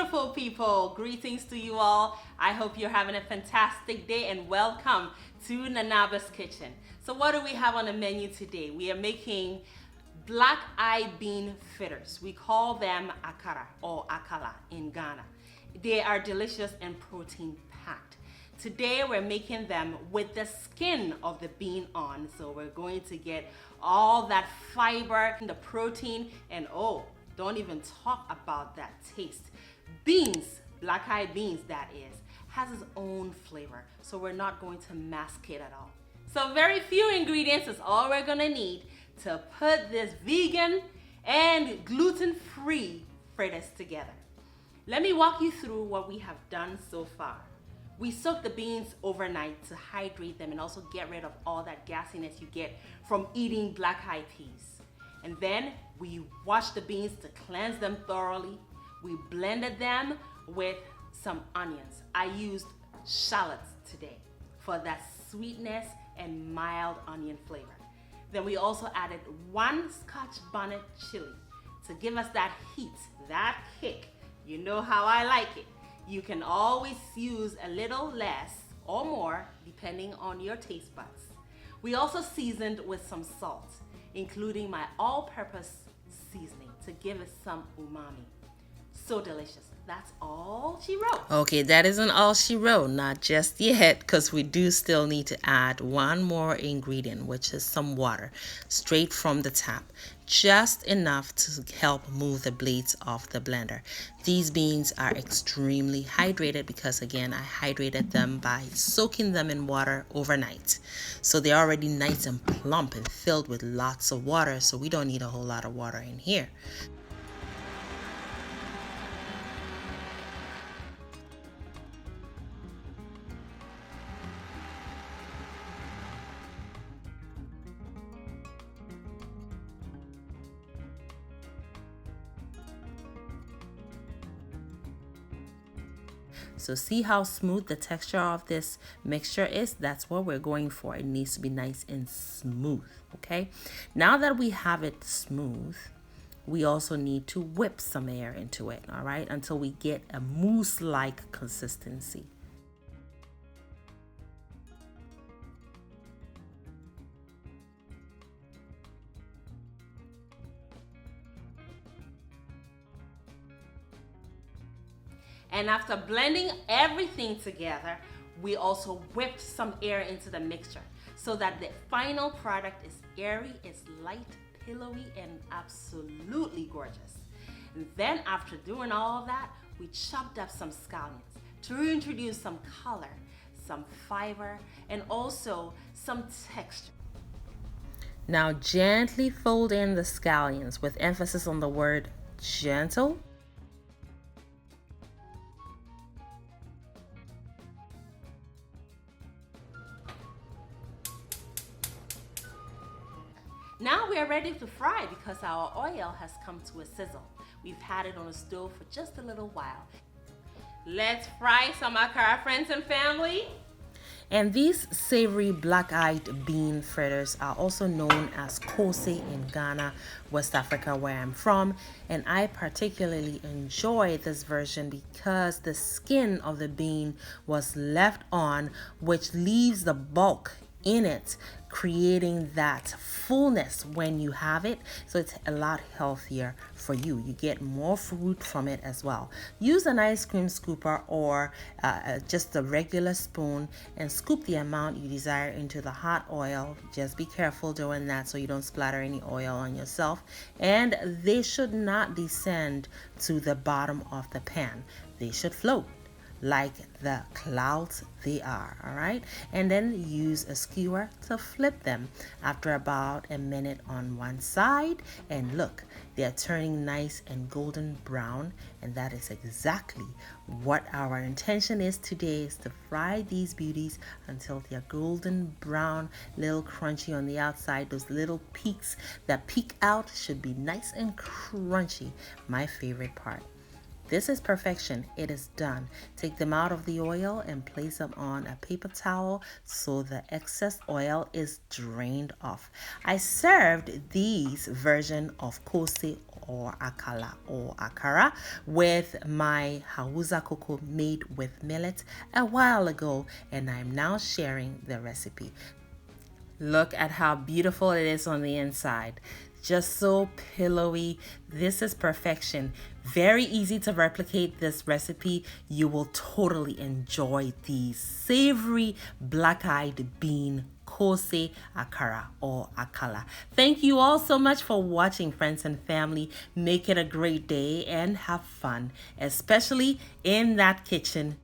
beautiful people, greetings to you all. I hope you're having a fantastic day and welcome to Nanaba's Kitchen. So what do we have on the menu today? We are making Black Eyed Bean Fritters. We call them Akara or AKALA in Ghana. They are delicious and protein packed. Today we're making them with the skin of the bean on. So we're going to get all that fiber, the protein, and oh, don't even talk about that taste. Beans, black eyed beans that is, has its own flavor. So we're not going to mask it at all. So very few ingredients is all we're gonna need to put this vegan and gluten-free fritters together. Let me walk you through what we have done so far. We soak the beans overnight to hydrate them and also get rid of all that gassiness you get from eating black-eyed peas. And then we washed the beans to cleanse them thoroughly. We blended them with some onions. I used shallots today for that sweetness and mild onion flavor. Then we also added 1 scotch bonnet chili to give us that heat, that kick. You know how I like it. You can always use a little less or more depending on your taste buds. We also seasoned with some salt, including my all-purpose seasoning to give it some umami. So delicious. That's all she wrote. Okay, that isn't all she wrote, not just yet, because we do still need to add one more ingredient, which is some water straight from the tap, just enough to help move the blades off the blender. These beans are extremely hydrated because, again, I hydrated them by soaking them in water overnight. So they're already nice and plump and filled with lots of water, so we don't need a whole lot of water in here. So see how smooth the texture of this mixture is? That's what we're going for. It needs to be nice and smooth, okay? Now that we have it smooth, we also need to whip some air into it, all right? Until we get a mousse-like consistency. And after blending everything together, we also whipped some air into the mixture so that the final product is airy, it's light, pillowy, and absolutely gorgeous. And then after doing all that, we chopped up some scallions to reintroduce some color, some fiber, and also some texture. Now gently fold in the scallions with emphasis on the word gentle. Now we are ready to fry because our oil has come to a sizzle. We've had it on the stove for just a little while. Let's fry some Akara, friends and family. And these savory black-eyed bean fritters are also known as KOOSE in Ghana, West Africa, where I'm from. And I particularly enjoy this version because the skin of the bean was left on, which leaves the bulk in it, creating that fullness when you have it. So it's a lot healthier for you. You get more fruit from it as well. Use an ice cream scooper or just a regular spoon and scoop the amount you desire into the hot oil. Just be careful doing that so you don't splatter any oil on yourself. And they should not descend to the bottom of the pan. They should float like the clouds they are, all right? And then use a skewer to flip them after about a minute on one side. And look, they are turning nice and golden brown, and that is exactly what our intention is today, is to fry these beauties until they're golden brown, little crunchy on the outside. Those little peaks that peek out should be nice and crunchy, my favorite part. This is perfection. It is done. Take them out of the oil and place them on a paper towel so the excess oil is drained off. I served these version of KOOSE or AKALA or Akara with my Hausa cocoa made with millet a while ago, and I'm now sharing the recipe. Look at how beautiful it is on the inside. Just so pillowy. This is perfection. Very easy to replicate this recipe. You will totally enjoy these savory black-eyed bean KOOSE Akara or Akala. Thank you all so much for watching, friends and family. Make it a great day and have fun, especially in that kitchen